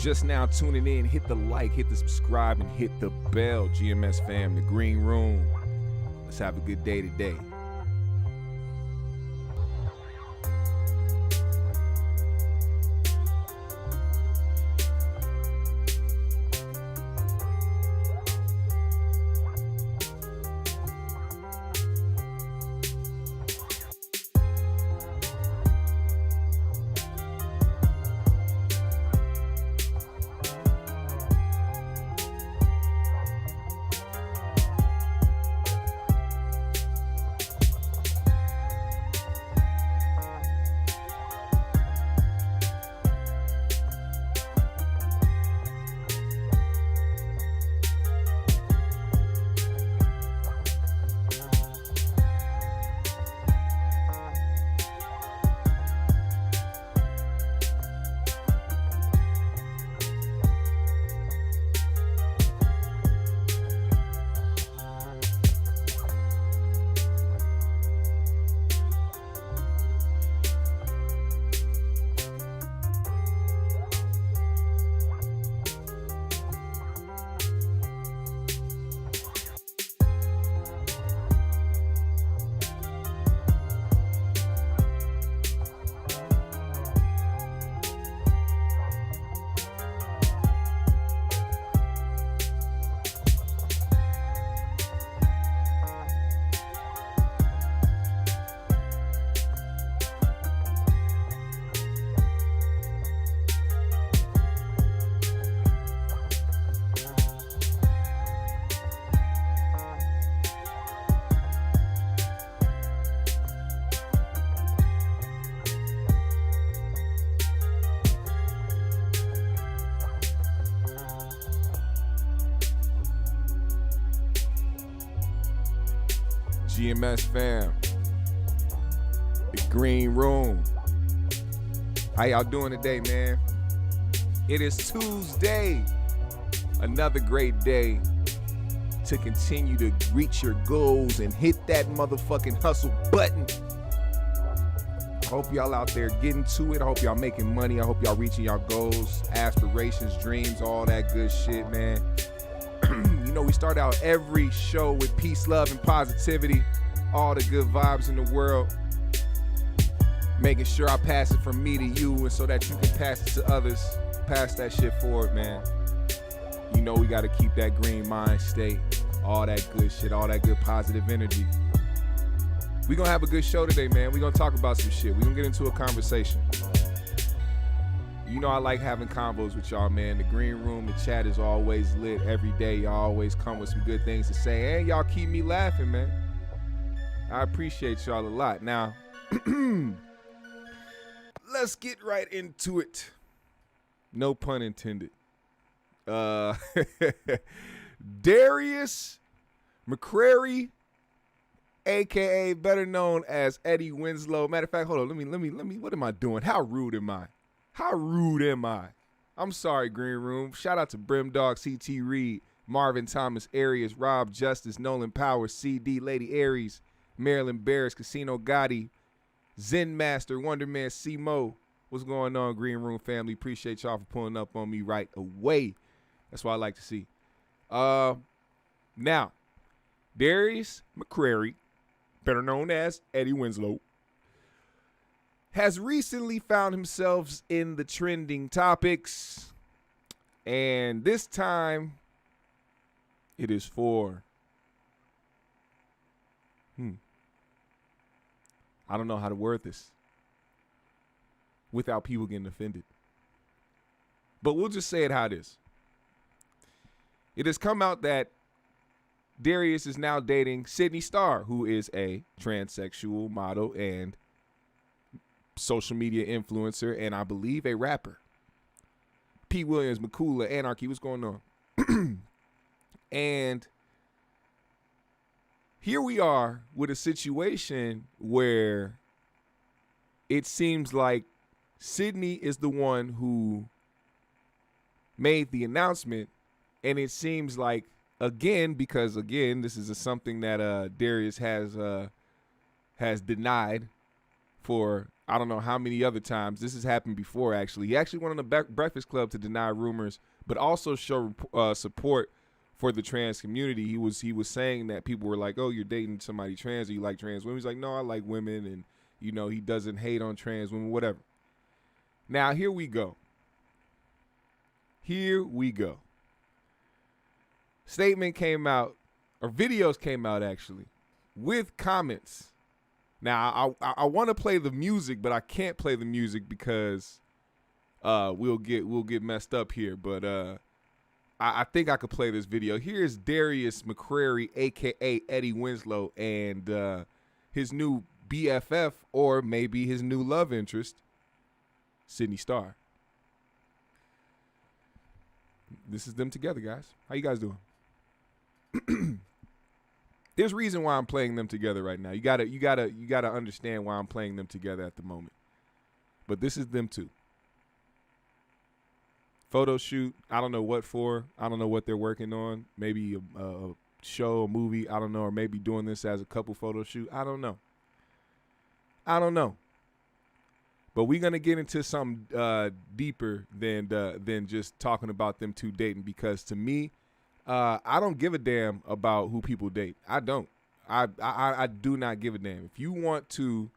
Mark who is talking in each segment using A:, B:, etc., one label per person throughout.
A: just now tuning in, hit the like, hit the subscribe, and hit the bell. GMS fam, the green room. Let's have a good day today. GMS fam, the green room. How y'all doing today, man? It is Tuesday, another great day to continue to reach your goals and hit that motherfucking hustle button. I hope y'all out there getting to it. I hope y'all making money. I hope y'all reaching y'all goals, aspirations, dreams, all that good shit, man. You know, we start out every show with peace, love, and positivity, all the good vibes in the world, making sure I pass it from me to you and so that you can pass it to others. Pass that shit forward, man. You know we got to keep that green mind state, all that good shit, all that good positive energy. We're going to have a good show today, man. We're going to talk about some shit. We're going to get into a conversation. You know I like having convos with y'all, man. The green room, the chat is always lit every day. Y'all always come with some good things to say, and y'all keep me laughing, man. I appreciate y'all a lot. Now, let's get right into it. No pun intended. Darius McCrary, aka better known as Eddie Winslow. Matter of fact, hold on. Let me. What am I doing? How rude am I? How rude am I? I'm sorry, Green Room. Shout out to Brimdog, CT Reed, Marvin Thomas, Arias, Rob Justice, Nolan Powers, CD, Lady Aries, Marilyn Barris, Casino Gotti, Zen Master, Wonderman, C-Mo. What's going on, Green Room family? Appreciate y'all for pulling up on me right away. That's what I like to see. Now, Darius McCrary, better known as Eddie Winslow, has recently found himself in the trending topics, and this time it is for I don't know how to word this without people getting offended, but we'll just say it how it is. It has come out that Darius is now dating Sidney Starr, who is a transsexual model and social media influencer, and I believe a rapper. P. Williams, Makula, Anarchy, what's going on? And here we are with a situation where it seems like Sidney is the one who made the announcement, and it seems like, again, because again, this is something that Darius has denied for I don't know how many other times. This has happened before, actually. He actually went on the Breakfast Club to deny rumors, but also show support for the trans community. He was saying that people were like, oh, you're dating somebody trans, or you like trans women. He's like, no, I like women, and, you know, he doesn't hate on trans women, whatever. Now, here we go. Here we go. Statement came out, or videos came out, actually, with comments. Now, I want to play the music, but I can't play the music because we'll get messed up here. But I think I could play this video. Here's Darius McCrary, a.k.a. Eddie Winslow, and his new BFF, or maybe his new love interest, Sidney Starr. This is them together, guys. How you guys doing? There's reason why I'm playing them together right now. You gotta understand why I'm playing them together at the moment. But this is them two. Photo shoot. I don't know what for. I don't know what they're working on. Maybe a show, a movie. I don't know. Or maybe doing this as a couple photo shoot. I don't know. But we're gonna get into something deeper than just talking about them two dating, because to me, I don't give a damn about who people date. I don't. I do not give a damn. If you want to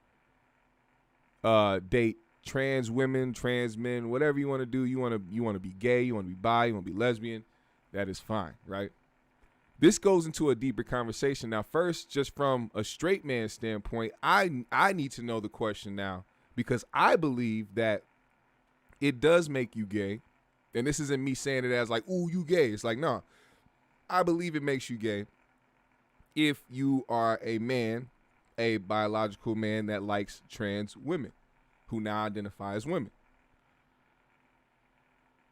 A: date trans women, trans men, whatever you want to do, you want to be gay, you want to be bi, you want to be lesbian, that is fine, right? This goes into a deeper conversation. Now, first, just from a straight man standpoint, I need to know the question now, because I believe that it does make you gay. And this isn't me saying it as like, ooh, you gay. It's like, no. I believe it makes you gay if you are a man, a biological man that likes trans women who now identify as women.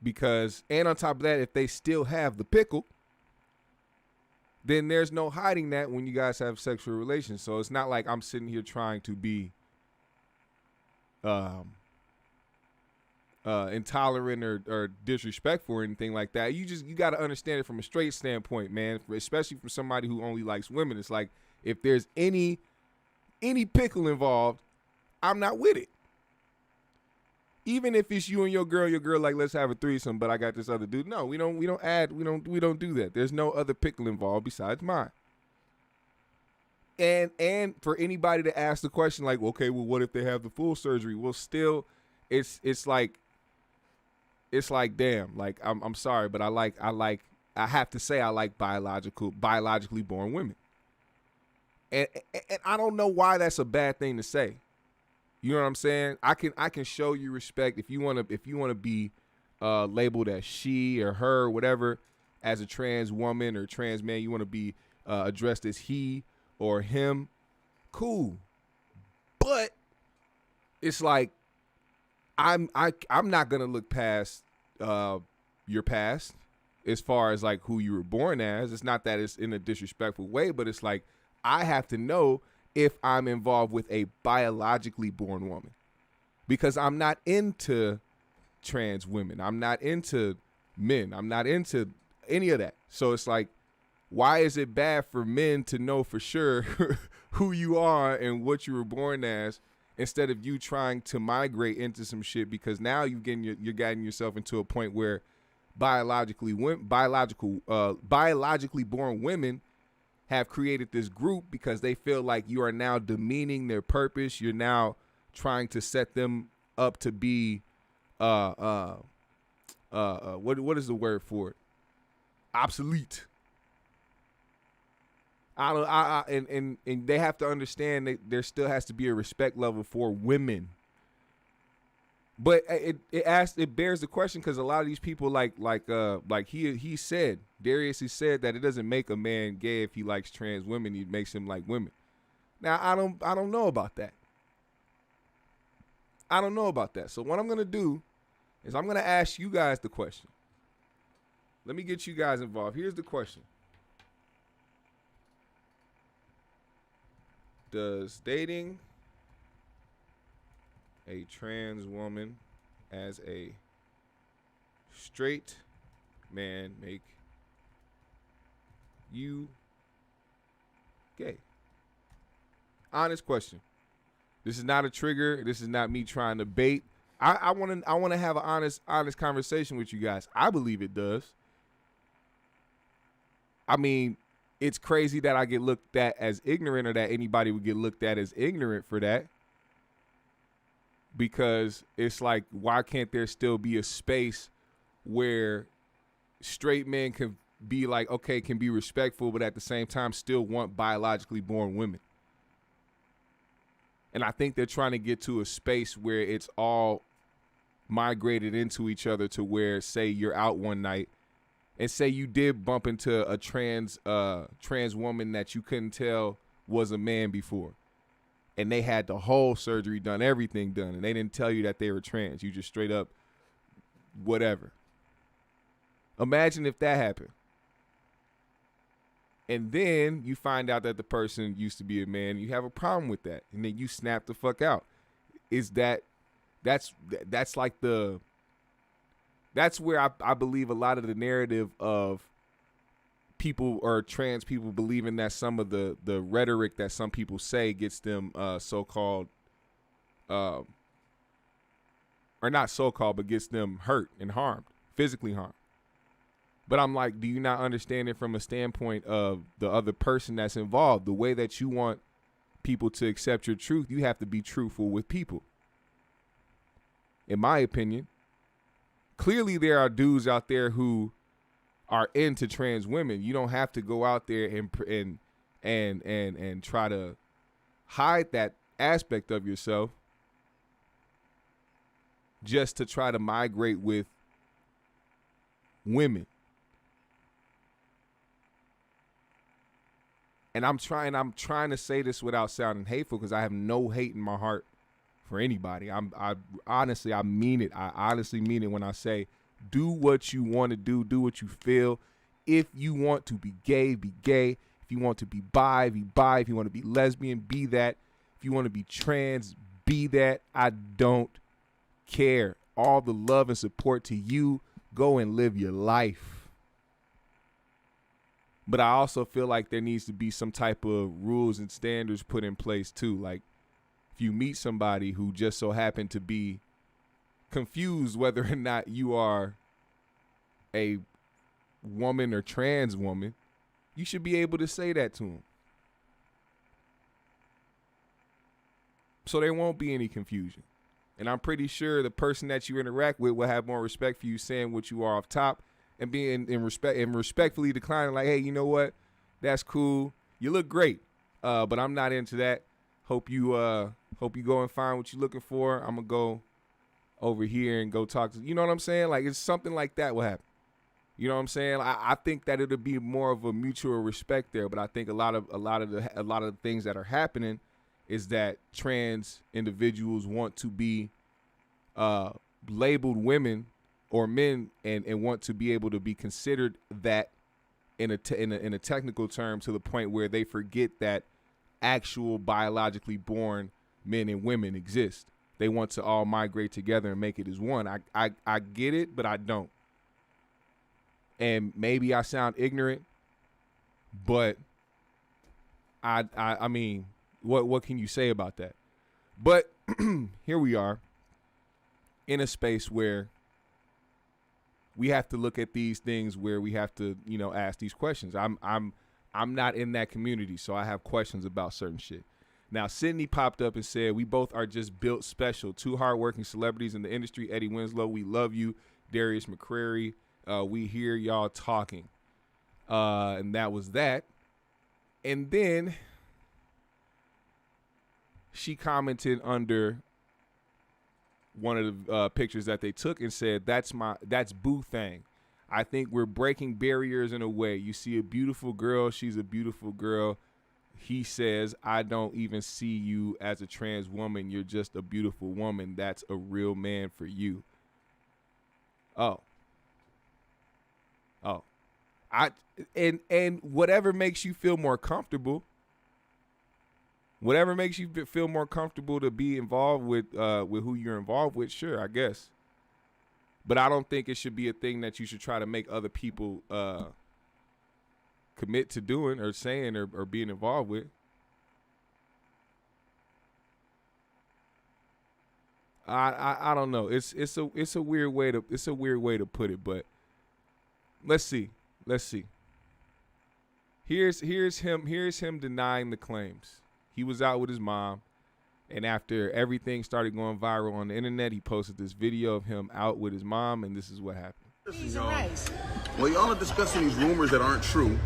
A: Because, and on top of that, if they still have the pickle, then there's no hiding that when you guys have sexual relations. So it's not like I'm sitting here trying to be intolerant or disrespectful or anything like that. You got to understand it from a straight standpoint, man, especially from somebody who only likes women. It's like, if there's any pickle involved, I'm not with it. Even if it's you and your girl like, let's have a threesome, but I got this other dude. No, we don't do that. There's no other pickle involved besides mine. And for anybody to ask the question like, okay, well, what if they have the full surgery? Well, still, it's like, damn, like, I'm sorry, but I have to say I like biologically born women. And I don't know why that's a bad thing to say. You know what I'm saying? I can show you respect if you want to be labeled as she or her or whatever, as a trans woman or trans man. You want to be addressed as he or him. Cool. But it's like, I'm not gonna look past your past as far as like who you were born as. It's not that it's in a disrespectful way, but it's like, I have to know if I'm involved with a biologically born woman, because I'm not into trans women. I'm not into men. I'm not into any of that. So it's like, why is it bad for men to know for sure who you are and what you were born as, instead of you trying to migrate into some shit? Because now you're getting yourself into a point where biologically born women have created this group because they feel like you are now demeaning their purpose. You're now trying to set them up to be what is the word for it? Obsolete. And they have to understand that there still has to be a respect level for women. But it bears the question, because a lot of these people like he said, Darius, he said that it doesn't make a man gay if he likes trans women. It makes him like women. Now I don't know about that. I don't know about that. So what I'm gonna do is I'm gonna ask you guys the question. Let me get you guys involved. Here's the question: does dating a trans woman as a straight man make you gay? Honest question. This is not a trigger. This is not me trying to bait. I want to have an honest conversation with you guys. I believe it does. I mean, it's crazy that I get looked at as ignorant, or that anybody would get looked at as ignorant for that. Because it's like, why can't there still be a space where straight men can be like, okay, can be respectful, but at the same time still want biologically born women? And I think they're trying to get to a space where it's all migrated into each other, to where, say you're out one night and say you did bump into a trans woman that you couldn't tell was a man before, and they had the whole surgery done, everything done, and they didn't tell you that they were trans. You just straight up whatever. Imagine if that happened. And then you find out that the person used to be a man. You have a problem with that, and then you snap the fuck out. That's where I believe a lot of the narrative of people, or trans people, believing that some of the rhetoric that some people say gets them so-called, or not so-called, but gets them hurt and harmed, physically harmed. But I'm like, do you not understand it from a standpoint of the other person that's involved? The way that you want people to accept your truth, you have to be truthful with people. In my opinion, clearly there are dudes out there who are into trans women. You don't have to go out there and try to hide that aspect of yourself just to try to migrate with women. And I'm trying to say this without sounding hateful, because I have no hate in my heart for anybody. I honestly mean it. I honestly mean it when I say, do what you want to do what you feel. If you want to be gay, be gay. If you want to be bi, be bi. If you want to be lesbian, be that. If you want to be trans, be that. I don't care. All the love and support to you. Go and live your life. But I also feel like there needs to be some type of rules and standards put in place too. Like, if you meet somebody who just so happened to be confused whether or not you are a woman or trans woman, you should be able to say that to them, so there won't be any confusion. And I'm pretty sure the person that you interact with will have more respect for you saying what you are off top, and being in respect and respectfully declining, like, hey, you know what? That's cool. You look great, but I'm not into that. Hope you go and find what you're looking for. I'm gonna go over here and go talk to, you know what I'm saying? Like, it's something like that will happen. You know what I'm saying? I think that it'll be more of a mutual respect there. But I think a lot of the things that are happening is that trans individuals want to be labeled women or men, and want to be able to be considered that in a technical term, to the point where they forget that actual biologically born men and women exist. They want to all migrate together and make it as one. I get it, but I don't. And maybe I sound ignorant, but I mean, what can you say about that? But here we are in a space where we have to look at these things, where we have to, ask these questions. I'm not in that community, so I have questions about certain shit. Now, Sydney popped up and said, we both are just built special. Two hardworking celebrities in the industry. Eddie Winslow, we love you. Darius McCrary, we hear y'all talking. And that was that. And then she commented under one of the pictures that they took and said, that's boo thing. I think we're breaking barriers in a way. You see a beautiful girl, she's a beautiful girl. He says, I don't even see you as a trans woman. You're just a beautiful woman. That's a real man for you. Oh. And whatever makes you feel more comfortable. Whatever makes you feel more comfortable to be involved with who you're involved with, sure, I guess. But I don't think it should be a thing that you should try to make other people commit to doing or saying or being involved with. I don't know. It's a weird way to put it, but let's see. Here's him denying the claims. He was out with his mom, and after everything started going viral on the internet, he posted this video of him out with his mom, and this is what happened.
B: Well, y'all are discussing these rumors that aren't true.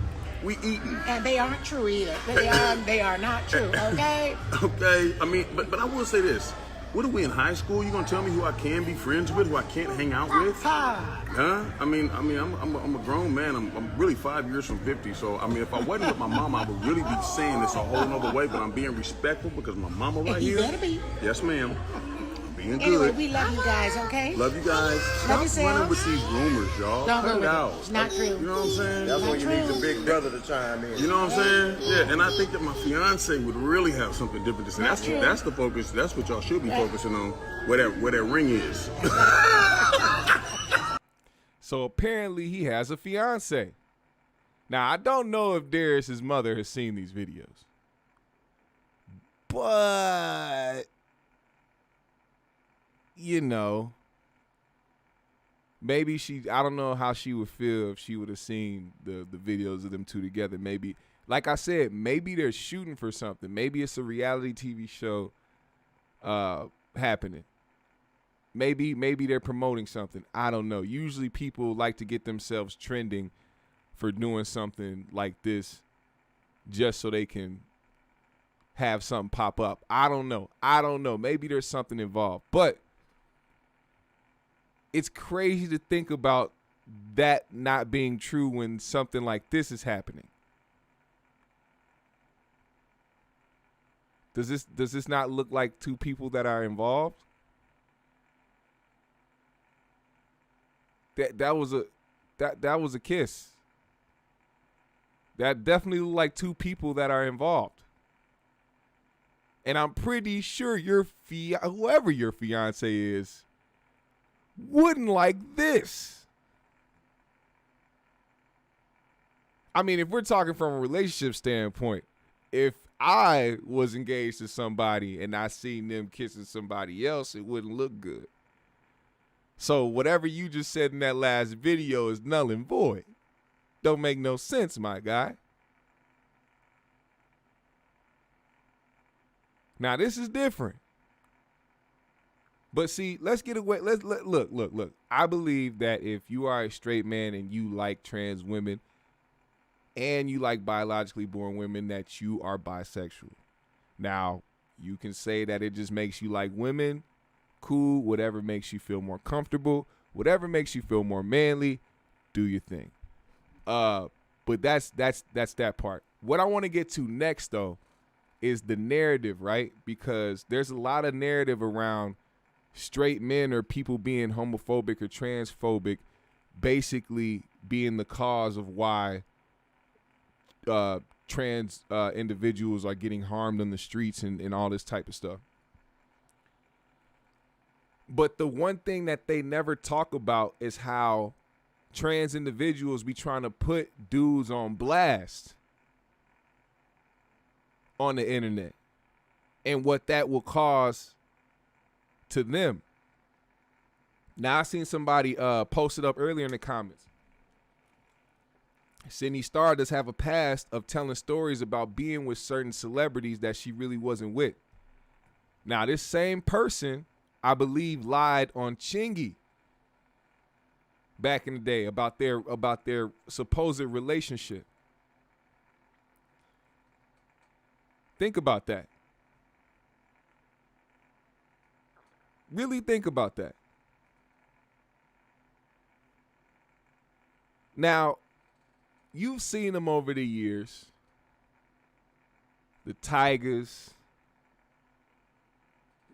B: We eating.
C: And they aren't true either. They are not true, okay?
B: Okay, I mean, but I will say this. What are we in high school? You gonna tell me who I can be friends with, who I can't hang out with? Huh? I mean, I'm a grown man. I'm really 5 years from 50. So I mean, if I wasn't with my mama, I would really be saying this a whole nother way. But I'm being respectful because my mama right here.
C: You better be.
B: Yes, ma'am. Being
C: anyway,
B: good.
C: we love you guys, okay?
B: Love you guys.
C: Love
B: Stop running with these rumors, y'all.
C: Don't
B: Cut
C: go
B: it
C: with
B: out.
C: it. It's not true.
B: You know what I'm saying?
D: That's when you need
C: true.
D: the big brother to chime in.
B: You know what I'm saying? Yeah, and I think that my fiance would really have something different to say.
C: Not true.
B: That's the focus. That's what y'all should be focusing on. Where that ring is.
A: So apparently he has a fiance. Now I don't know if Darius's mother has seen these videos, but you know, maybe I don't know how she would feel if she would have seen the videos of them two together. Maybe, like I said, maybe they're shooting for something. Maybe it's a reality TV show happening. Maybe they're promoting something. I don't know. Usually people like to get themselves trending for doing something like this just so they can have something pop up. I don't know. Maybe there's something involved. But it's crazy to think about that not being true when something like this is happening. Does this not look like two people that are involved? That was a kiss. That definitely looked like two people that are involved. And I'm pretty sure whoever your fiance is wouldn't like this. I mean, if we're talking from a relationship standpoint, if I was engaged to somebody and I seen them kissing somebody else, it wouldn't look good. So whatever you just said in that last video is null and void. Don't make no sense, my guy. Now this is different. But see, let's get away. Look. I believe that if you are a straight man and you like trans women and you like biologically born women, that you are bisexual. Now, you can say that it just makes you like women. Cool, whatever makes you feel more comfortable, whatever makes you feel more manly, do your thing. But that's that part. What I want to get to next though is the narrative, right? Because there's a lot of narrative around straight men or people being homophobic or transphobic basically being the cause of why trans individuals are getting harmed on the streets and all this type of stuff. But the one thing that they never talk about is how trans individuals be trying to put dudes on blast on the internet and what that will cause to them. Now, I seen somebody post it up earlier in the comments. Sidney Starr does have a past of telling stories about being with certain celebrities that she really wasn't with. Now, this same person, I believe, lied on Chingy back in the day about their supposed relationship. Think about that. Really think about that. Now, you've seen them over the years. The Tigers,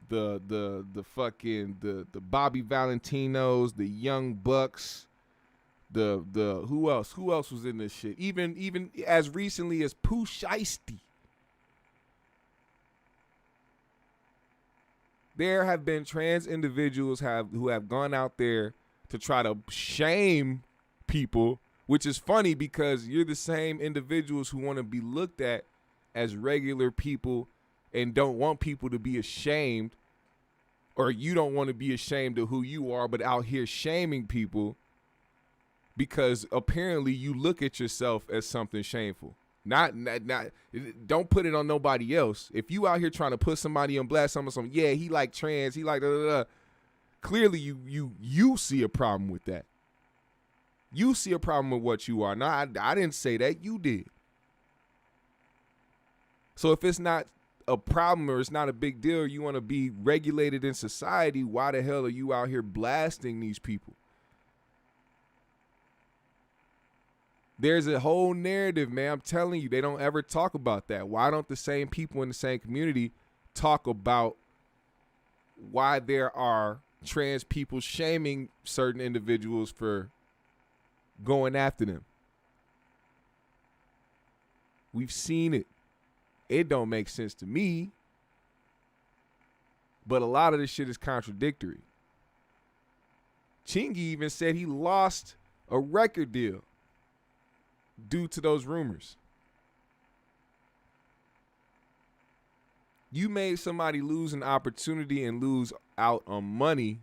A: the Bobby Valentinos, the Young Bucks, the who else was in this shit? Even as recently as Pooh Shiesty. There have been trans individuals who have gone out there to try to shame people, which is funny because you're the same individuals who want to be looked at as regular people and don't want people to be ashamed or you don't want to be ashamed of who you are, but out here shaming people because apparently you look at yourself as something shameful. Not don't put it on nobody else. If you out here trying to put somebody on blast, something, yeah, he like trans, he like da da da. Clearly you see a problem with that. You see a problem with what you are. No, I didn't say that. You did. So if it's not a problem or it's not a big deal, or you want to be regulated in society, why the hell are you out here blasting these people? There's a whole narrative, man. I'm telling you, they don't ever talk about that. Why don't the same people in the same community talk about why there are trans people shaming certain individuals for going after them? We've seen it. It don't make sense to me. But a lot of this shit is contradictory. Chingy even said he lost a record deal due to those rumors. You made somebody lose an opportunity and lose out on money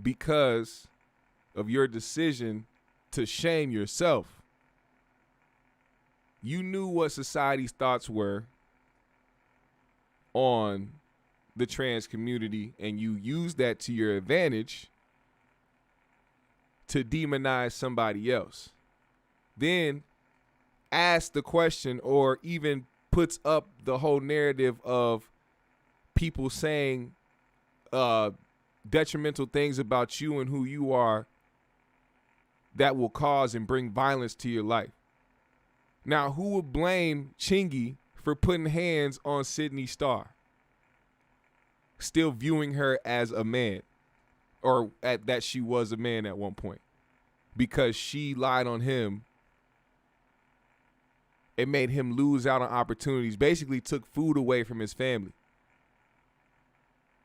A: because of your decision to shame yourself. You knew what society's thoughts were on the trans community, and you used that to your advantage to demonize somebody else. Then ask the question, or even puts up the whole narrative of people saying detrimental things about you and who you are that will cause and bring violence to your life. Now, who would blame Chingy for putting hands on Sidney Starr? Still viewing her as a man, or that she was a man at one point, because she lied on him. It made him lose out on opportunities, basically took food away from his family.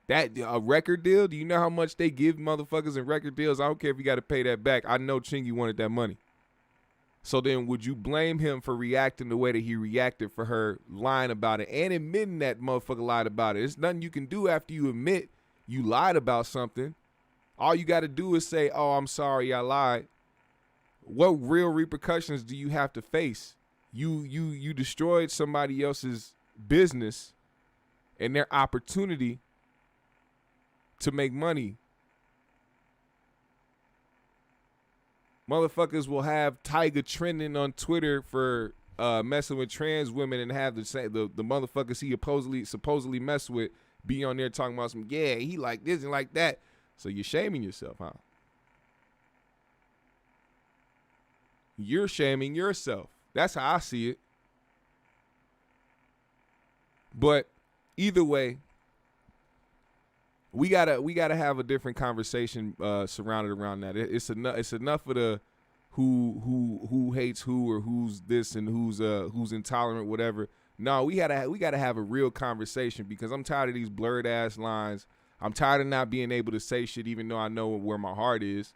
A: That a record deal, do you know how much they give motherfuckers in record deals? I don't care if you got to pay that back. I know Chingy wanted that money. So then would you blame him for reacting the way that he reacted, for her lying about it and admitting that motherfucker lied about it? There's nothing you can do after you admit you lied about something. All you got to do is say, oh, I'm sorry, I lied. What real repercussions do you have to face? You destroyed somebody else's business and their opportunity to make money. Motherfuckers will have Tiger trending on Twitter for messing with trans women, and have the motherfuckers he supposedly mess with be on there talking about some, yeah, he like this and like that. So you're shaming yourself, huh? You're shaming yourself. That's how I see it. But either way, we gotta have a different conversation surrounded around that. It's enough of the who hates who, or who's this and who's intolerant, whatever. No, we gotta have a real conversation, because I'm tired of these blurred ass lines. I'm tired of not being able to say shit even though I know where my heart is.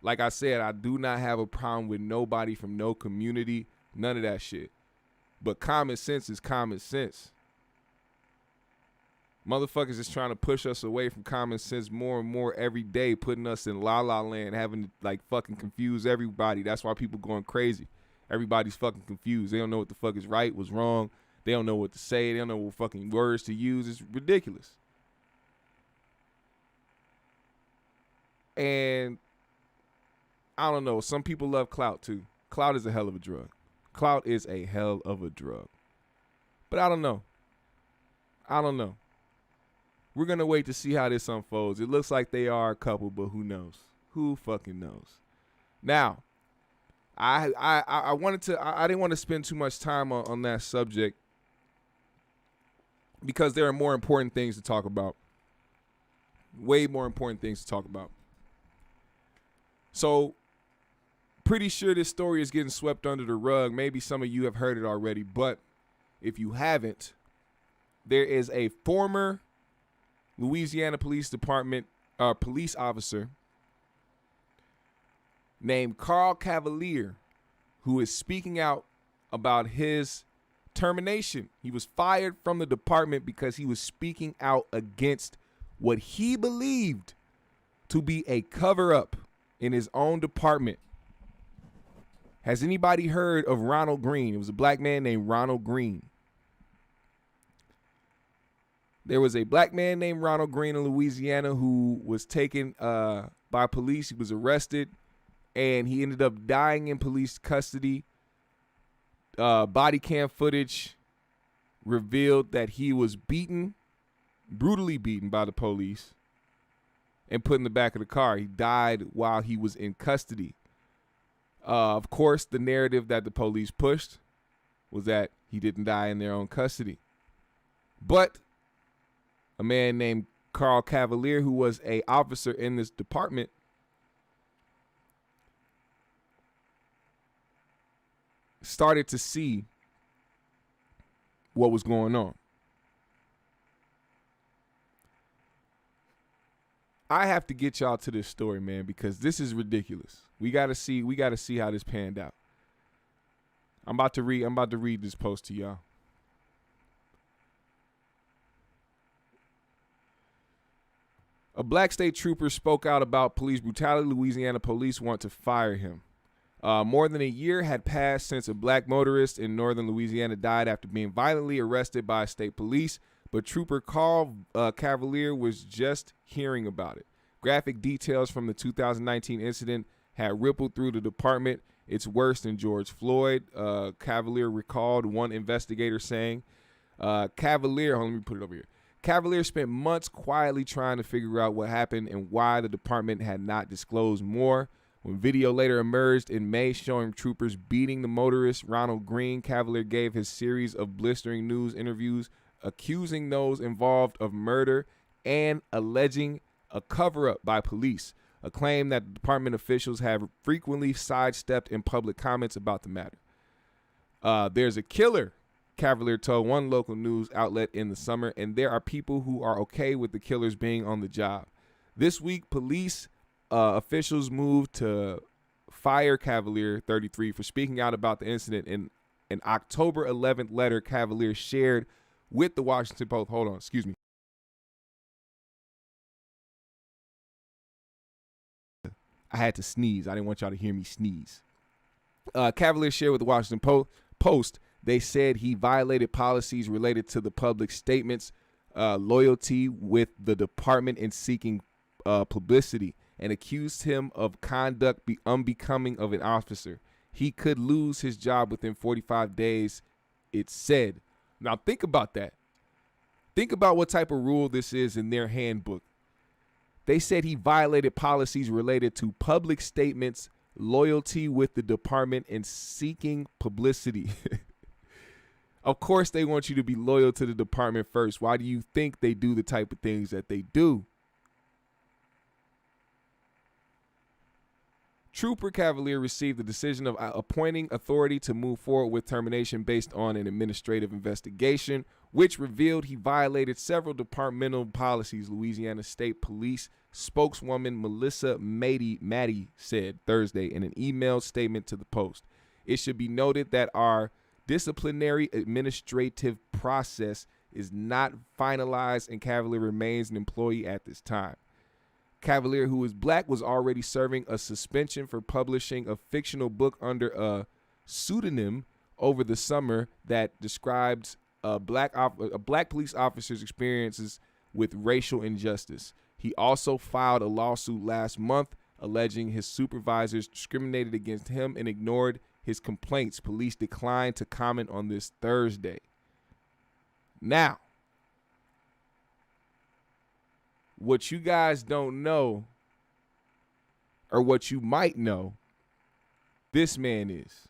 A: Like I said, I do not have a problem with nobody from no community, none of that shit. But common sense is common sense. Motherfuckers is trying to push us away from common sense more and more every day, putting us in la la land, having to like fucking confuse everybody. That's why people going crazy. Everybody's fucking confused. They don't know what the fuck is right, what's wrong. They don't know what to say. They don't know what fucking words to use. It's ridiculous. And I don't know. Some people love clout too. Clout is a hell of a drug. Clout is a hell of a drug. But I don't know. We're going to wait to see how this unfolds. It looks like they are a couple, but who knows? Who fucking knows? Now, I didn't want to spend too much time on that subject, because there are more important things to talk about. Way more important things to talk about. So, pretty sure this story is getting swept under the rug. Maybe some of you have heard it already, but if you haven't, there is a former Louisiana Police Department police officer named Cavalier, who is speaking out about his termination. He was fired from the department because he was speaking out against what he believed to be a cover-up in his own department. Has anybody heard of Ronald Greene? It was a black man named Ronald Greene. There was a black man named Ronald Greene in Louisiana who was taken by police. He was arrested, and he ended up dying in police custody. Body cam footage revealed that he was beaten, brutally beaten by the police, and put in the back of the car. He died while he was in custody. Of course, the narrative that the police pushed was that he didn't die in their own custody. But a man named Carl Cavalier, who was an officer in this department, started to see what was going on. I have to get y'all to this story, man, because this is ridiculous. We gotta see how this panned out. I'm about to read this post to y'all. A black state trooper spoke out about police brutality. Louisiana police want to fire him. More than a year had passed since a black motorist in northern Louisiana died after being violently arrested by state police, but Trooper Carl Cavalier was just hearing about it. Graphic details from the 2019 incident had rippled through the department. It's worse than George Floyd, Cavalier recalled one investigator saying. Cavalier, let me put it over here. Cavalier spent months quietly trying to figure out what happened and why the department had not disclosed more. When video later emerged in May showing troopers beating the motorist Ronald Greene, Cavalier gave his series of blistering news interviews accusing those involved of murder and alleging a cover-up by police, a claim that department officials have frequently sidestepped in public comments about the matter. There's a killer, Cavalier told one local news outlet in the summer, and there are people who are okay with the killers being on the job. This week, police officials moved to fire Cavalier, 33, for speaking out about the incident in an October 11th letter Cavalier shared with the Washington Post. Hold on, excuse me. I had to sneeze. I didn't want y'all to hear me sneeze. Cavalier shared with the Washington Post. They said he violated policies related to the public statements, loyalty with the department, and seeking publicity, and accused him of conduct unbecoming of an officer. He could lose his job within 45 days, it said. Now think about that. Think about what type of rule this is in their handbook. They said he violated policies related to public statements, loyalty with the department, and seeking publicity. Of course, they want you to be loyal to the department first. Why do you think they do the type of things that they do? Trooper Cavalier received the decision of appointing authority to move forward with termination based on an administrative investigation, which revealed he violated several departmental policies, Louisiana State Police spokeswoman Melissa Maddie said Thursday in an email statement to the Post. It should be noted that our disciplinary administrative process is not finalized, and Cavalier remains an employee at this time. Cavalier, who is black, was already serving a suspension for publishing a fictional book under a pseudonym over the summer that describes a black police officer's experiences with racial injustice. He also filed a lawsuit last month alleging his supervisors discriminated against him and ignored his complaints. Police declined to comment on this Thursday. Now, what you guys don't know, or what you might know, this man is.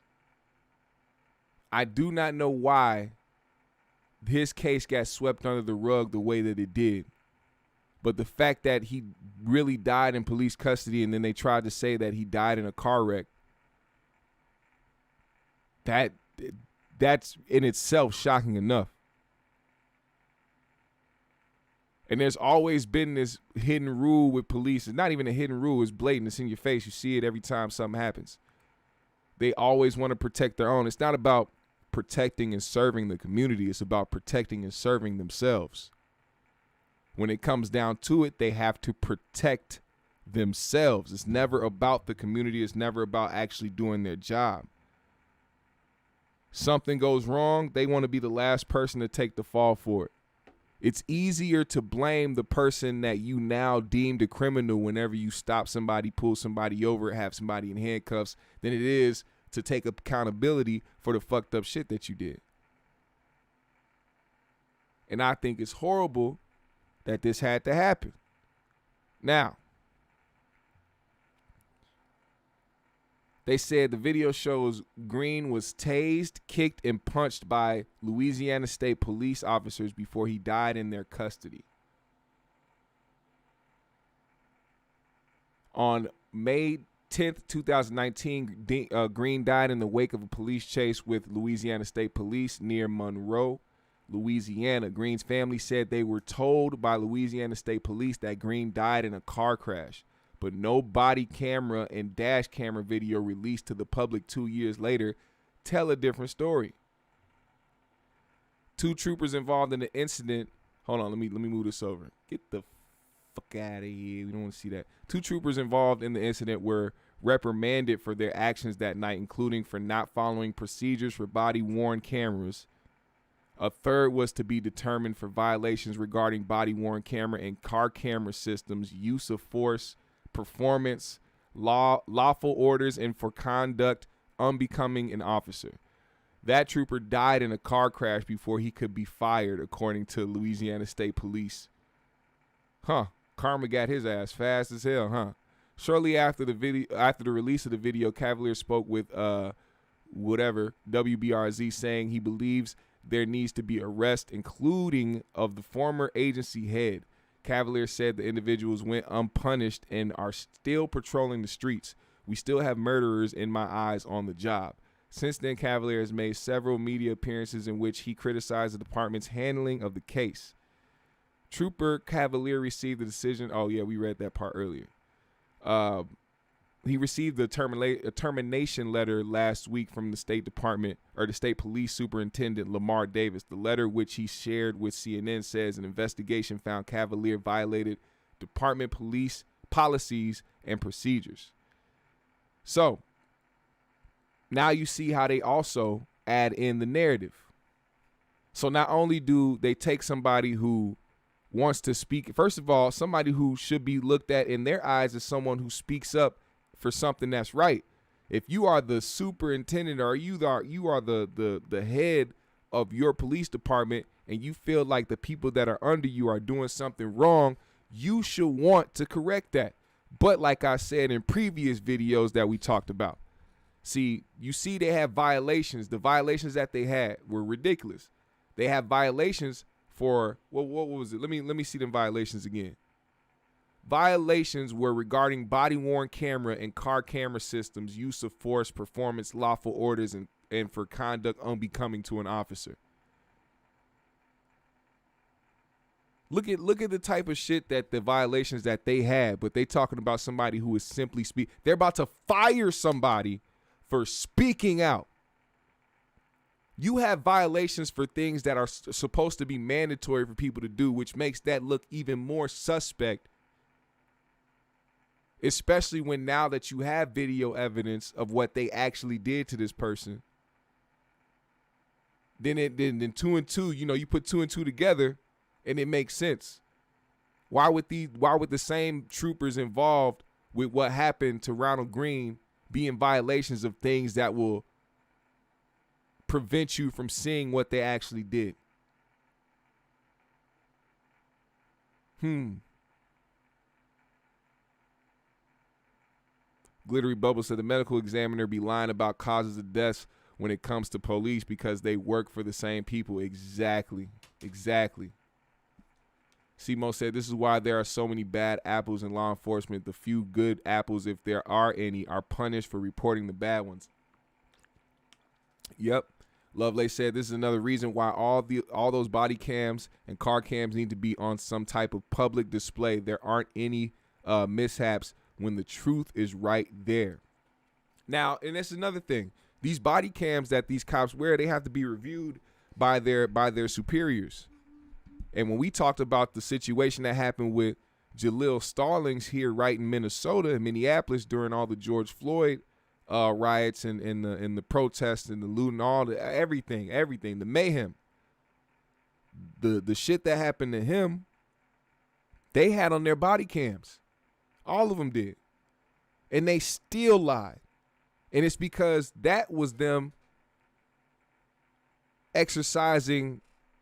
A: I do not know why his case got swept under the rug the way that it did. But the fact that he really died in police custody and then they tried to say that he died in a car wreck, that's in itself shocking enough. And there's always been this hidden rule with police. It's not even a hidden rule. It's blatant. It's in your face. You see it every time something happens. They always want to protect their own. It's not about protecting and serving the community. It's about protecting and serving themselves. When it comes down to it, they have to protect themselves. It's never about the community. It's never about actually doing their job. Something goes wrong, they want to be the last person to take the fall for it. It's easier to blame the person that you now deemed a criminal whenever you stop somebody, pull somebody over, have somebody in handcuffs, than it is to take accountability for the fucked up shit that you did. And I think it's horrible that this had to happen. Now, they said the video shows Greene was tased, kicked, and punched by Louisiana State Police officers before he died in their custody. On May 10th, 2019, Greene died in the wake of a police chase with Louisiana State Police near Monroe, Louisiana. Greene's family said they were told by Louisiana State Police that Greene died in a car crash, but no body camera and dash camera video released to the public 2 years later tell a different story. Two troopers involved in the incident. Hold on, let me move this over. Get the fuck out of here. We don't want to see that. Two troopers involved in the incident were reprimanded for their actions that night, including for not following procedures for body-worn cameras. A third was to be determined for violations regarding body-worn camera and car camera systems, use of force, performance, lawful orders, and for conduct unbecoming an officer. That trooper died in a car crash before he could be fired, according to Louisiana State Police. Karma got his ass fast as hell, Shortly after the release of the video, Cavalier spoke with WBRZ, saying he believes there needs to be arrest, including of the former agency head. Cavalier said the individuals went unpunished and are still patrolling the streets. We still have murderers in my eyes on the job. Since then, Cavalier has made several media appearances in which he criticized the department's handling of the case. Trooper Cavalier received the decision. Oh, yeah, we read that part earlier. He received a termination letter last week from the State Department, or the State Police Superintendent Lamar Davis. The letter, which he shared with CNN, says an investigation found Cavalier violated department police policies and procedures. So now you see how they also add in the narrative. So not only do they take somebody who wants to speak, first of all, somebody who should be looked at in their eyes as someone who speaks up for something that's right. If you are the superintendent, or you are the head of your police department, and you feel like the people that are under you are doing something wrong, you should want to correct that. But like I said in previous videos that we talked about, you see they have violations. The violations that they had were ridiculous. They have violations for what was it? Let me see them violations again. Violations were regarding body-worn camera and car camera systems, use of force, performance, lawful orders, and for conduct unbecoming to an officer. Look at the type of shit that the violations that they had, but they talking about somebody who is simply they're about to fire somebody for speaking out. You have violations for things that are supposed to be mandatory for people to do, which makes that look even more suspect. Especially when now that you have video evidence of what they actually did to this person, then two and two, you put two and two together, and it makes sense. Why would the same troopers involved with what happened to Ronald Greene be in violations of things that will prevent you from seeing what they actually did? Glittery Bubble said the medical examiner be lying about causes of deaths when it comes to police because they work for the same people. Exactly. Simo said this is why there are so many bad apples in law enforcement. The few good apples, if there are any, are punished for reporting the bad ones. Yep. Lovelace said this is another reason why all those body cams and car cams need to be on some type of public display. There aren't any mishaps when the truth is right there. Now, and that's another thing. These body cams that these cops wear, they have to be reviewed by their superiors. And when we talked about the situation that happened with Jaleel Stallings here right in Minnesota, in Minneapolis, during all the George Floyd riots and the protests and the looting, everything, the mayhem, the shit that happened to him, they had on their body cams. All of them did. And they still lied. And it's because that was them exercising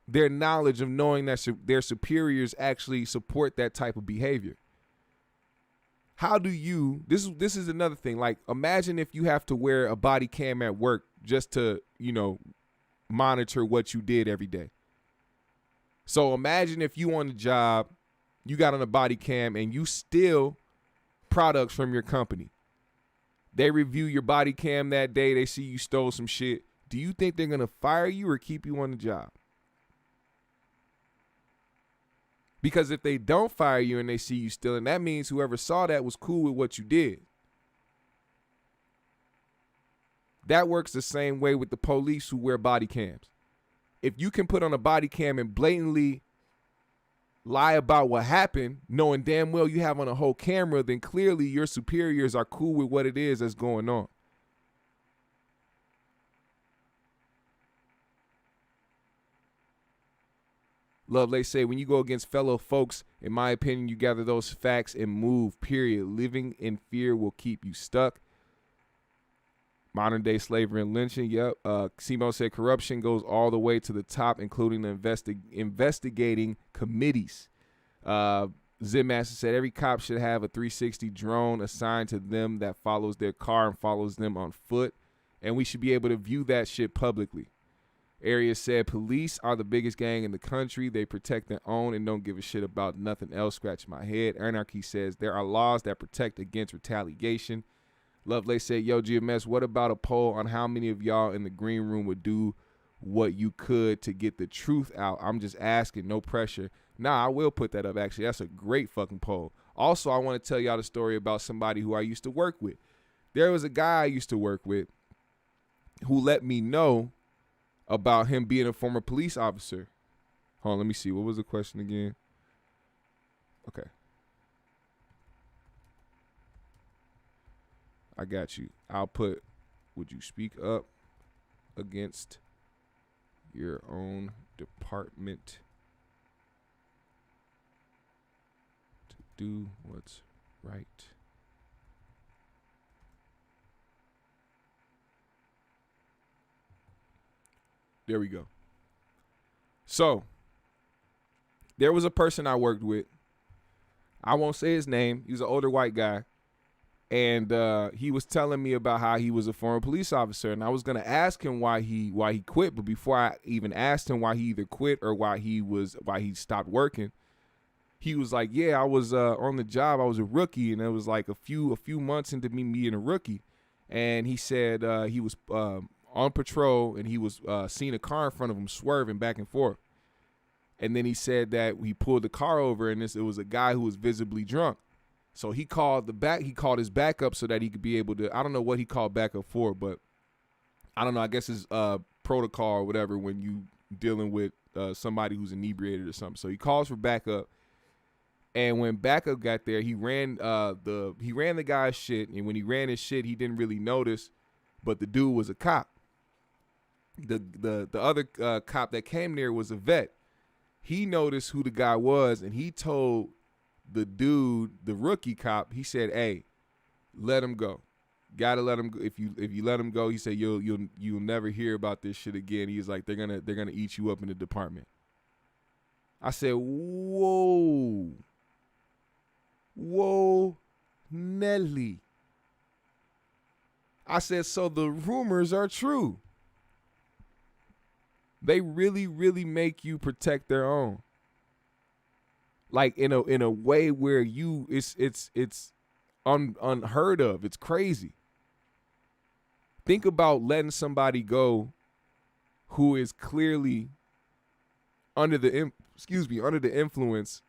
A: their knowledge of knowing that their superiors actually support that type of behavior. How do you, this is another thing. Like, imagine if you have to wear a body cam at work just to, monitor what you did every day. So imagine if you on the job, you got on a body cam and you steal products from your company. They review your body cam that day. They see you stole some shit. Do you think they're going to fire you or keep you on the job? Because if they don't fire you and they see you stealing, that means whoever saw that was cool with what you did. That works the same way with the police who wear body cams. If you can put on a body cam and blatantly lie about what happened, knowing damn well you have on a whole camera, then clearly your superiors are cool with what it is that's going on. Love, they say, when you go against fellow folks, in my opinion, you gather those facts and move, period. Living in fear will keep you stuck. Modern day slavery and lynching. Yep. Simo said corruption goes all the way to the top, including the investigating committees. Zipmaster said every cop should have a 360 drone assigned to them that follows their car and follows them on foot. And we should be able to view that shit publicly. Arias said police are the biggest gang in the country. They protect their own and don't give a shit about nothing else. Scratch my head. Anarchy says there are laws that protect against retaliation. Lovelace said, yo, GMS, what about a poll on how many of y'all in the green room would do what you could to get the truth out? I'm just asking, no pressure. Nah, I will put that up, actually. That's a great fucking poll. Also, I want to tell y'all the story about somebody who I used to work with. There was a guy I used to work with who let me know about him being a former police officer. Hold on, let me see. What was the question again? Okay. I got you. I'll put, would you speak up against your own department to do what's right? There we go. So, there was a person I worked with. I won't say his name. He was an older white guy. And he was telling me about how he was a former police officer, and I was gonna ask him why he quit. But before I even asked him why he either quit or why he stopped working, he was like, "Yeah, I was on the job. I was a rookie, and it was like a few months into me being a rookie." And he said he was on patrol, and he was seeing a car in front of him swerving back and forth. And then he said that he pulled the car over, and it was a guy who was visibly drunk. So he called his backup so that he could be able to, I don't know what he called backup for, but I don't know, I guess it's protocol or whatever when you dealing with somebody who's inebriated or something. So he calls for backup, and when backup got there, he ran the guy's shit, and when he ran his shit, he didn't really notice, but the dude was a cop. The other cop that came there was a vet. He noticed who the guy was, and he told the dude, the rookie cop, he said, "Hey, let him go. Gotta let him go. If you let him go," he said, you'll never hear about this shit again." He's like, they're gonna eat you up in the department. I said, whoa, Nelly. I said, so the rumors are true. They really, really make you protect their own. Like in a way where it's unheard of. It's crazy. Think about letting somebody go who is clearly under the influence,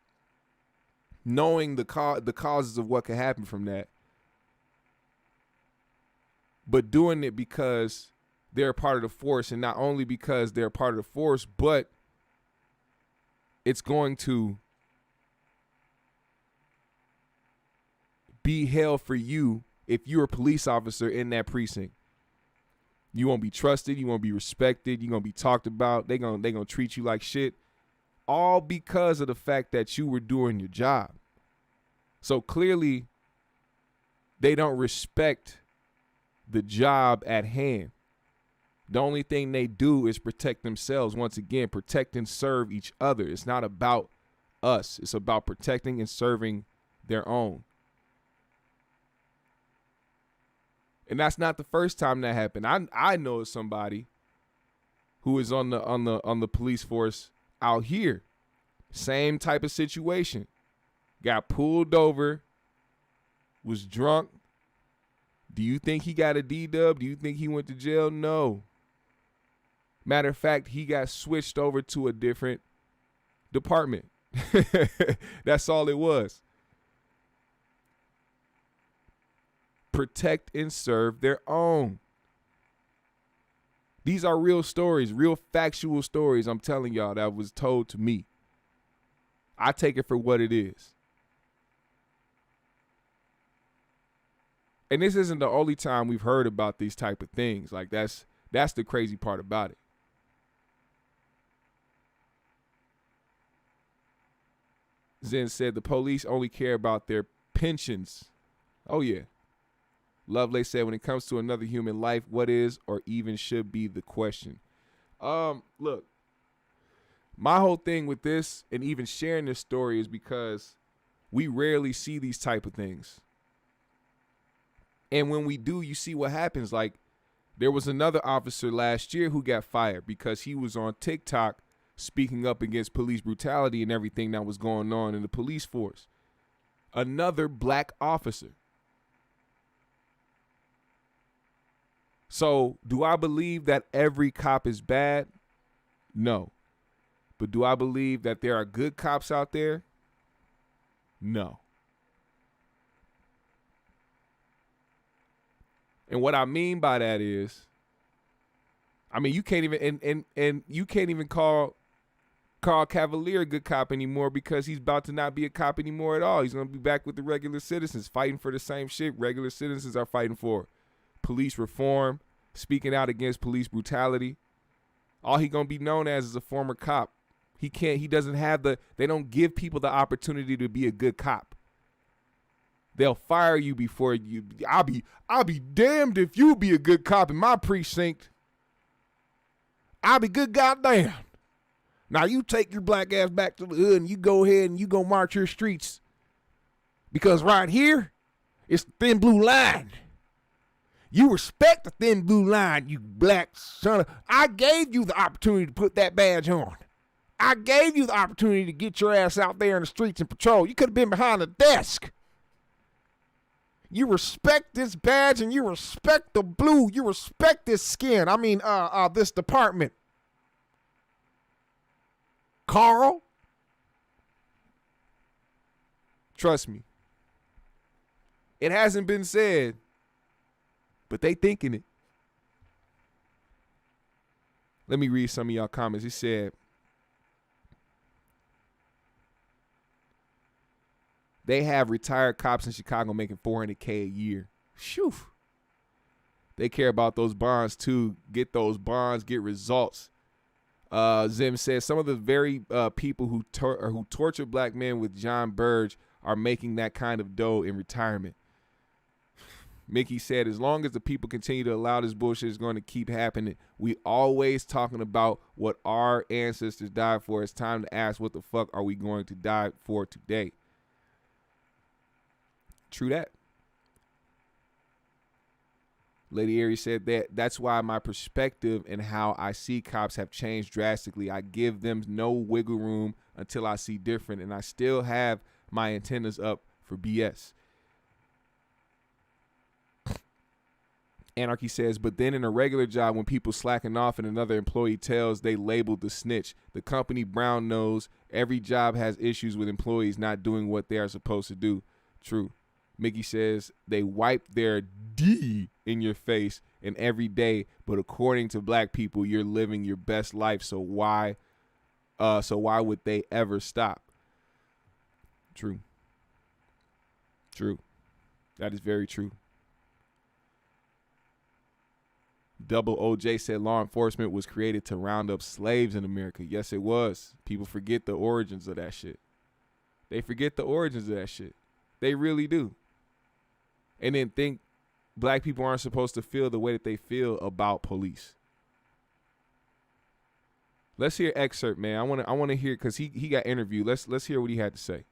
A: knowing the causes of what could happen from that, but doing it because they're a part of the force, and not only because they're a part of the force, but it's going to be hell for you if you're a police officer in that precinct. You won't be trusted. You won't be respected. You're going to be talked about. They're gonna treat you like shit. All because of the fact that you were doing your job. So clearly, they don't respect the job at hand. The only thing they do is protect themselves. Once again, protect and serve each other. It's not about us. It's about protecting and serving their own. And that's not the first time that happened. I know somebody who is on the police force out here. Same type of situation. Got pulled over, was drunk. Do you think he got a D-dub? Do you think he went to jail? No. Matter of fact, he got switched over to a different department. That's all it was. Protect and serve their own. These are real stories, real factual stories, I'm telling y'all, that was told to me. I take it for what it is. And this isn't the only time we've heard about these type of things. Like, that's the crazy part about it. Zen said the police only care about their pensions. Oh, yeah. Lovelace said, when it comes to another human life, what is or even should be the question? Look, my whole thing with this and even sharing this story is because we rarely see these type of things. And when we do, you see what happens. Like, there was another officer last year who got fired because he was on TikTok speaking up against police brutality and everything that was going on in the police force. Another black officer. So, do I believe that every cop is bad? No. But do I believe that there are good cops out there? No. And what I mean by that is, I mean, you can't even and you can't even call Cavalier a good cop anymore because he's about to not be a cop anymore at all. He's going to be back with the regular citizens fighting for the same shit regular citizens are fighting for. Police reform, speaking out against police brutality. All he going to be known as is a former cop. He doesn't have they don't give people the opportunity to be a good cop. They'll fire you before you. I'll be damned if you be a good cop in my precinct. I'll be good goddamn. Now you take your black ass back to the hood and you go ahead and you go march your streets. Because right here, it's the thin blue line. You respect the thin blue line, you black son of. I gave you the opportunity to put that badge on. I gave you the opportunity to get your ass out there in the streets and patrol. You could have been behind a desk. You respect this badge and you respect the blue. You respect this skin. I mean, this department. Carl, trust me. It hasn't been said, but they thinking it. Let me read some of y'all comments. He said, they have retired cops in Chicago making $400K a year. Phew. They care about those bonds too. Get those bonds, get results. Zim says some of the very people who torture black men with John Burge are making that kind of dough in retirement. Mickey said, as long as the people continue to allow this bullshit, is going to keep happening. We always talking about what our ancestors died for. It's time to ask, what the fuck are we going to die for today? True that. Lady Aries said that's why my perspective and how I see cops have changed drastically. I give them no wiggle room until I see different, and I still have my antennas up for BS. Anarchy says, but then in a regular job, when people slacking off and another employee tells, they labeled the snitch. The company Brown knows every job has issues with employees not doing what they are supposed to do. True. Mickey says they wipe their D in your face and every day, but according to black people, you're living your best life. So why would they ever stop? True. True. That is very true. Double OJ said law enforcement was created to round up slaves in America. Yes, it was. People forget the origins of that shit. They forget the origins of that shit. They really do. And then think black people aren't supposed to feel the way that they feel about police. Let's hear excerpt, man. I want to hear, because he got interviewed. Let's hear what he had to say.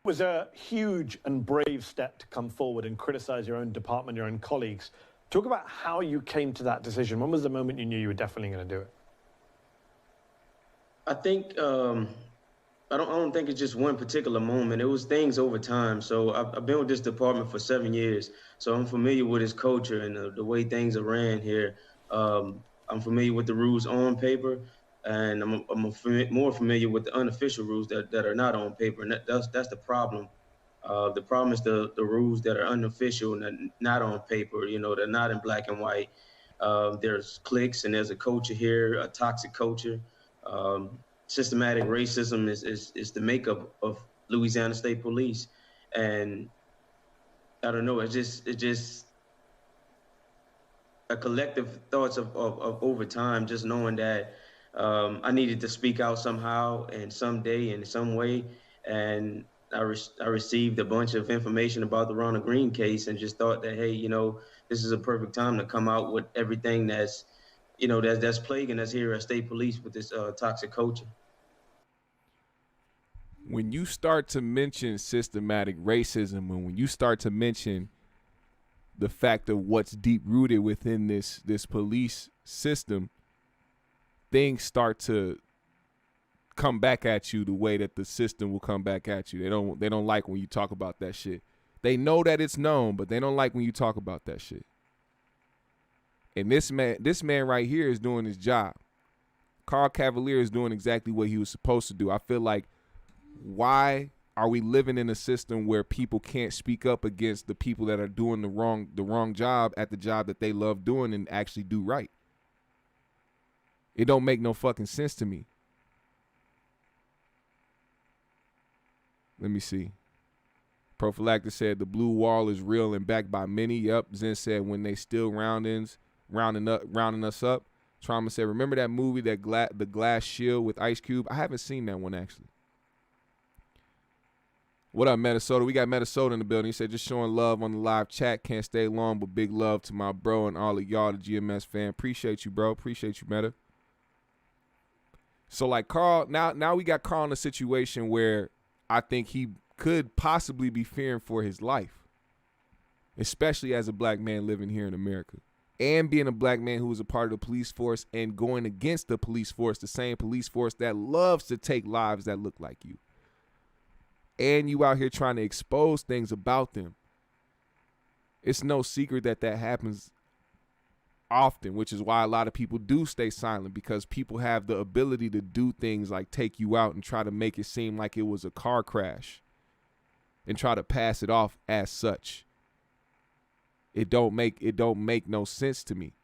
D: It was a huge and brave step to come forward and criticize your own department, your own colleagues. Talk about how you came to that decision. When was the moment you knew you were definitely going to do it?
E: I think I don't think it's just one particular moment. It was things over time. So I've been with this department for 7 years. So I'm familiar with its culture and the way things are ran here. I'm familiar with the rules on paper, and I'm more familiar with the unofficial rules that are not on paper. And that's the problem. The problem is the rules that are unofficial and not on paper. You know, they're not in black and white. There's cliques and there's a culture here, a toxic culture. Systematic racism is the makeup of Louisiana State Police, and I don't know. It's just a collective thoughts of over time. Just knowing that I needed to speak out somehow and someday in some way, and I received a bunch of information about the Ronald Greene case, and just thought that, hey, you know, this is a perfect time to come out with everything that's, you know, that's plaguing us here at State Police with this toxic culture.
A: When you start to mention systematic racism, and when you start to mention the fact of what's deep rooted within this police system, things start to come back at you the way that the system will come back at you. They don't like when you talk about that shit. They know that it's known, but they don't like when you talk about that shit. And this man right here is doing his job. Carl Cavalier is doing exactly what he was supposed to do. I feel like, why are we living in a system where people can't speak up against the people that are doing the wrong job at the job that they love doing and actually do right? It don't make no fucking sense to me. Let me see. Prophylactic said the blue wall is real and backed by many. Yep. Zen said when they still rounding us up. Trauma said, remember that movie, the Glass Shield with Ice Cube? I haven't seen that one, actually. What up, Minnesota? We got Minnesota in the building. He said, just showing love on the live chat. Can't stay long, but big love to my bro and all of y'all, the GMS fan. Appreciate you, bro. Appreciate you, Meta. So, like, Carl, now we got Carl in a situation where I think he could possibly be fearing for his life, especially as a black man living here in America, and being a black man who was a part of the police force and going against the police force, the same police force that loves to take lives that look like you. And you out here trying to expose things about them. It's no secret that happens often, which is why a lot of people do stay silent, because people have the ability to do things like take you out and try to make it seem like it was a car crash and try to pass it off as such. It don't make no sense to me.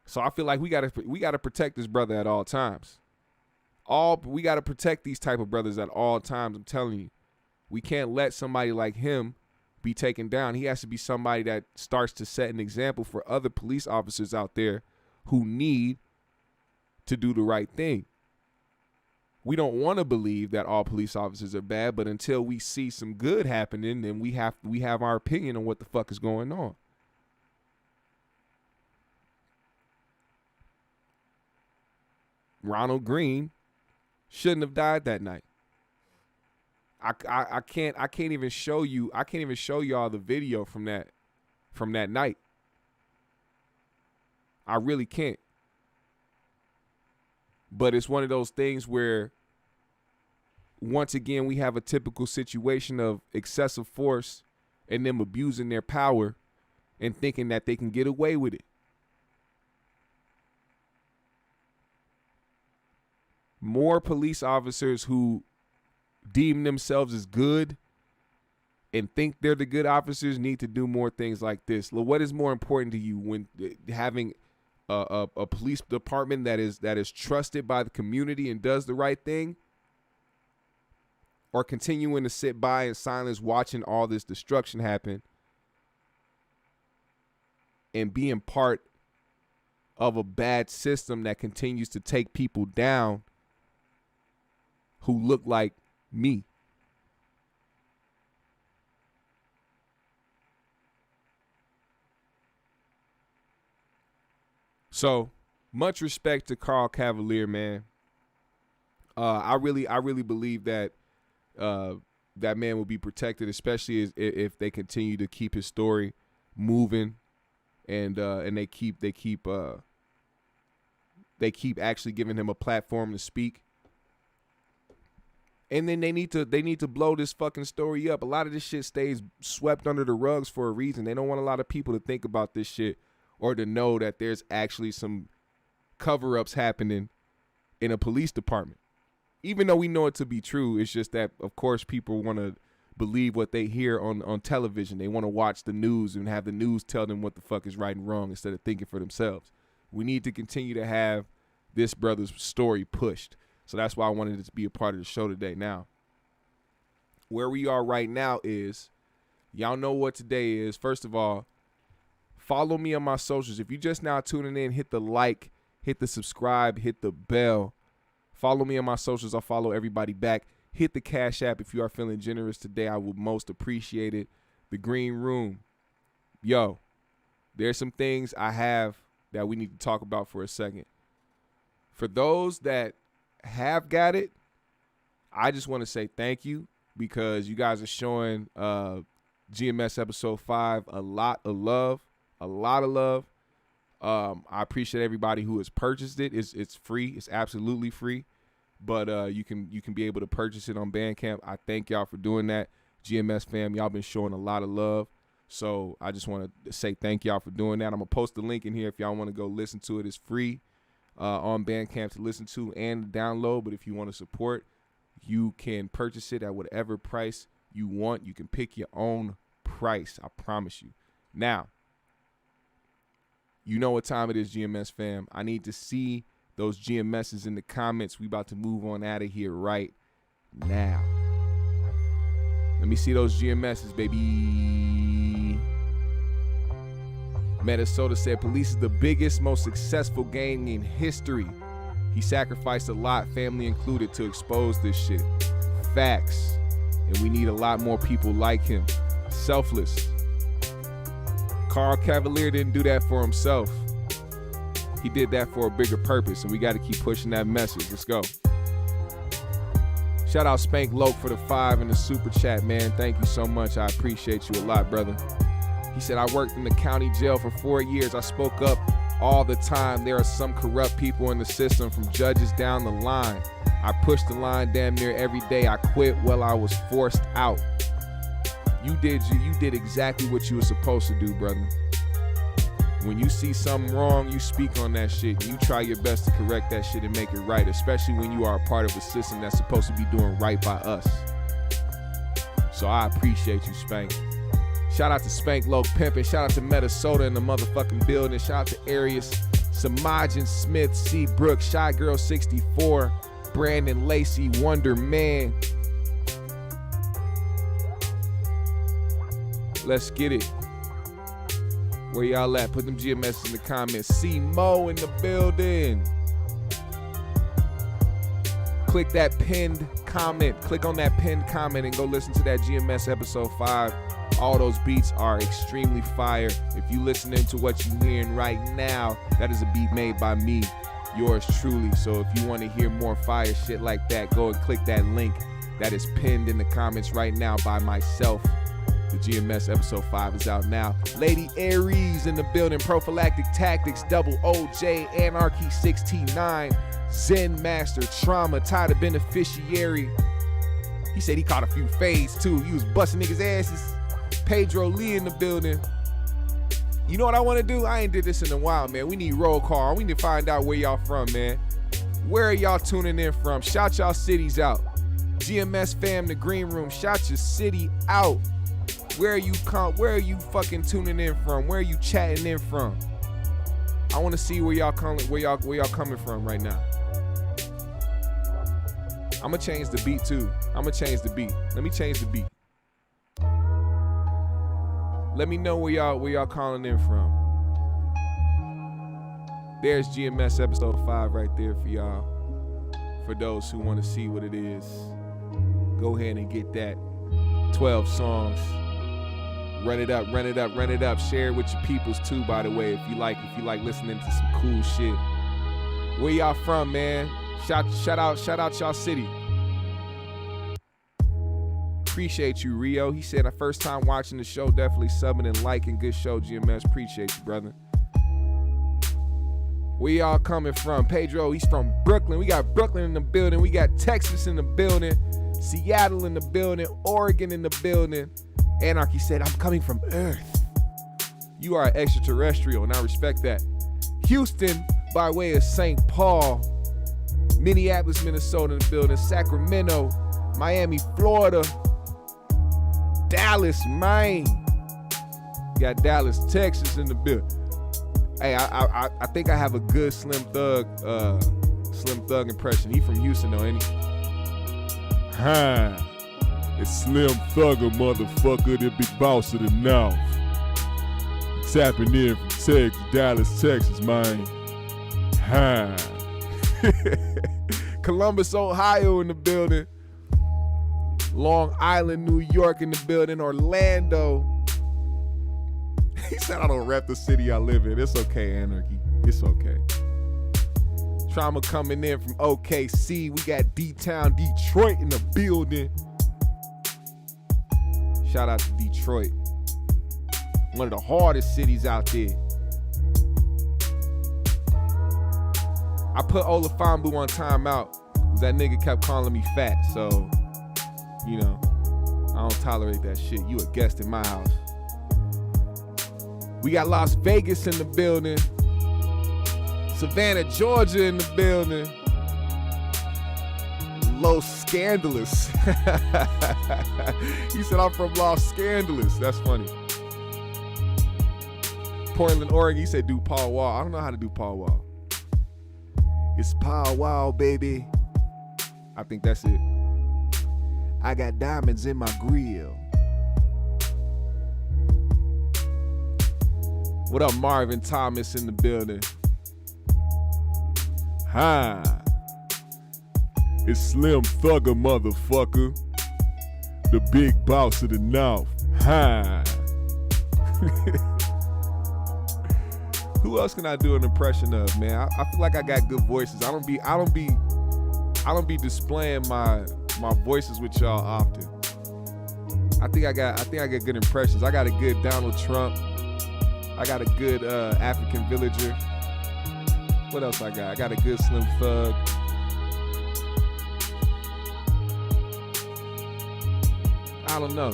A: So I feel like we gotta protect this brother at all times. We got to protect these type of brothers at all times. I'm telling you, we can't let somebody like him be taken down. He has to be somebody that starts to set an example for other police officers out there who need to do the right thing. We don't want to believe that all police officers are bad, but until we see some good happening, then we have our opinion on what the fuck is going on. Ronald Greene shouldn't have died that night. I can't even show y'all the video from that night. I really can't. But it's one of those things where once again we have a typical situation of excessive force and them abusing their power and thinking that they can get away with it. More police officers who deem themselves as good and think they're the good officers need to do more things like this. What is more important to you when having a police department that is trusted by the community and does the right thing, or continuing to sit by in silence watching all this destruction happen and being part of a bad system that continues to take people down who look like me? So much respect to Carl Cavalier, man. I really believe that that man will be protected, especially if they continue to keep his story moving, and they keep actually giving him a platform to speak. And then they need to blow this fucking story up. A lot of this shit stays swept under the rugs for a reason. They don't want a lot of people to think about this shit or to know that there's actually some cover-ups happening in a police department. Even though we know it to be true, it's just that, of course, people want to believe what they hear on television. They want to watch the news and have the news tell them what the fuck is right and wrong instead of thinking for themselves. We need to continue to have this brother's story pushed. So that's why I wanted it to be a part of the show today. Now, where we are right now is, y'all know what today is. First of all, follow me on my socials. If you just now tuning in, hit the like, hit the subscribe, hit the bell. Follow me on my socials. I'll follow everybody back. Hit the Cash App if you are feeling generous today. I would most appreciate it. The Green Room. Yo, there's some things I have that we need to talk about for a second. For those that have got it, I just want to say thank you, because you guys are showing GMS episode 5 a lot of love. I appreciate everybody who has purchased it. It's free. It's absolutely free. But you can be able to purchase it on Bandcamp. I thank y'all for doing that. GMS fam, y'all been showing a lot of love. So I just want to say thank y'all for doing that. I'm going to post the link in here if y'all want to go listen to it. It's free on Bandcamp to listen to and download. But if you want to support, you can purchase it at whatever price you want. You can pick your own price. I promise you. Now, you know what time it is, GMS fam. I need to see those GMSs in the comments. We about to move on out of here right now. Let me see those GMSs, baby. Minnesota said police is the biggest, most successful gang in history. He sacrificed a lot, family included, to expose this shit. Facts. And we need a lot more people like him. Selfless. Carl Cavalier didn't do that for himself. He did that for a bigger purpose, and we got to keep pushing that message. Let's go. Shout out Spank Loke for the 5 in the super chat, man. Thank you so much. I appreciate you a lot, brother. He said, I worked in the county jail for 4 years. I spoke up all the time. There are some corrupt people in the system, from judges down the line. I pushed the line damn near every day. I quit while I was forced out. You did exactly what you were supposed to do, brother. When you see something wrong, you speak on that shit. You try your best to correct that shit and make it right, especially when you are a part of a system that's supposed to be doing right by us. So I appreciate you, Spank. Shout out to Spank Loke Pimpin'. Shout out to Minnesota in the motherfucking building. Shout out to Arius, Samajin Smith, C. Brooks, Shy Girl 64, Brandon Lacey, Wonder Man. Let's get it. Where y'all at? Put them GMS in the comments. C. Mo in the building. Click that pinned comment. Click on that pinned comment and go listen to that GMS episode 5. All those beats are extremely fire. If you listening to what you're hearing right now, that is a beat made by me, yours truly. So if you want to hear more fire shit like that, go and click that link that is pinned in the comments right now by myself. The GMS episode 5 is out now. Lady Aries in the building. Prophylactic Tactics, Double OJ, Anarchy 69, Zen Master, Trauma, Ty the Beneficiary. He said he caught a few fades too. He was busting niggas' asses. Pedro Lee in the building. You know what I want to do? I ain't did this in a while, man. We need roll call. We need to find out where y'all from, man. Where are y'all tuning in from? Shout y'all cities out. GMS fam, the green room. Shout your city out. Where are you fucking tuning in from? Where are you chatting in from? I want to see where y'all coming from right now. I'm gonna change the beat too. Let me change the beat. Let me know where y'all calling in from. There's GMS episode 5 right there for y'all. For those who want to see what it is, go ahead and get that. 12 songs. Run it up. Share it with your peoples too, by the way, if you like listening to some cool shit. Where y'all from, man? Shout out y'all city. Appreciate you, Rio. He said, first time watching the show, definitely subbing and liking. Good show, GMS. Appreciate you, brother. Where y'all coming from? Pedro, he's from Brooklyn. We got Brooklyn in the building. We got Texas in the building. Seattle in the building. Oregon in the building. Anarchy said, I'm coming from Earth. You are extraterrestrial, and I respect that. Houston, by way of St. Paul. Minneapolis, Minnesota in the building. Sacramento, Miami, Florida. Dallas, Maine. You got Dallas, Texas in the building. Hey, I think I have a good Slim Thug impression. He from Houston though, ain't he? Hi, it's Slim Thugger, motherfucker, the big boss of the North. Tapping in from Dallas, Texas, man. Hi. Columbus, Ohio in the building. Long Island, New York in the building. Orlando. He said, I don't rep the city I live in. It's okay, Anarchy. It's okay. Trauma coming in from OKC. We got D-Town, Detroit in the building. Shout out to Detroit. One of the hardest cities out there. I put Olafambu on timeout because that nigga kept calling me fat. So, you know, I don't tolerate that shit. You a guest in my house. We got Las Vegas in the building. Savannah, Georgia in the building. Los Scandalous. He said, I'm from Los Scandalous. That's funny. Portland, Oregon. He said, do Paul Wall. I don't know how to do Paul Wall. It's Paul Wall, baby. I think that's it. I got diamonds in my grill. What up, Marvin Thomas in the building? Hi. It's Slim Thugger, motherfucker. The big boss of the North. Hi. Who else can I do an impression of, man? I feel like I got good voices. I don't be displaying my voices with y'all often. I think I got good impressions. I got a good Donald Trump. I got a good African villager. What else I got? I got a good Slim Thug. I don't know.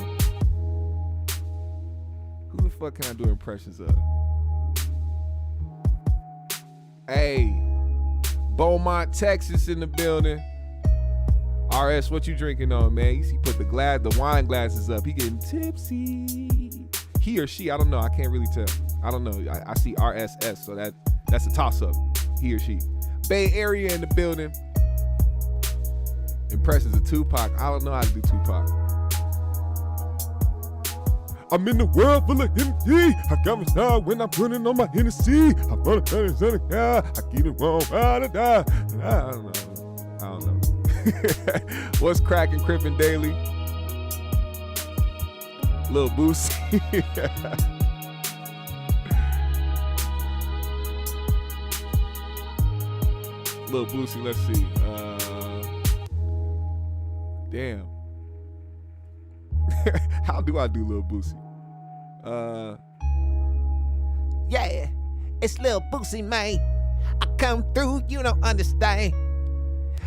A: Who the fuck can I do impressions of? Hey, Beaumont, Texas in the building. RS, what you drinking on, man? He put the wine glasses up. He getting tipsy. He or she, I don't know. I can't really tell. I don't know. I see RSS, so that's a toss-up. He or she. Bay Area in the building. Impressions of Tupac. I don't know how to do Tupac. I'm in the world full of energy. I got me started when I'm putting on my Hennessy. I'm on a car. I get it wrong, ride or die. I don't know. What's cracking, Crippin' Daily? Lil Boosie. Lil Boosie, let's see. Damn. How do I do Lil Boosie?
C: Yeah, it's Lil Boosie, man. I come through, you don't understand.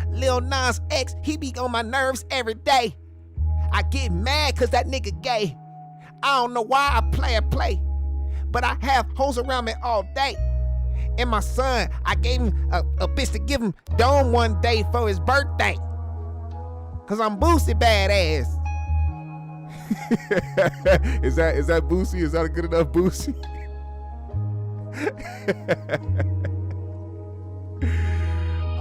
C: Lil Nas X, he be on my nerves every day. I get mad cause that nigga gay. I don't know why I play, but I have hoes around me all day. And my son, I gave him a bitch to give him dome one day for his birthday. Cause I'm Boosie badass.
A: Is that Boosie? Is that a good enough Boosie?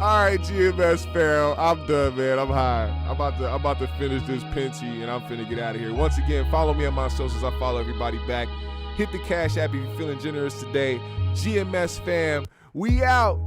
A: All right, GMS fam, I'm done, man. I'm high. I'm about to finish this Pinchy, and I'm finna get out of here. Once again, follow me on my socials. I follow everybody back. Hit the Cash App if you're feeling generous today. GMS fam, we out.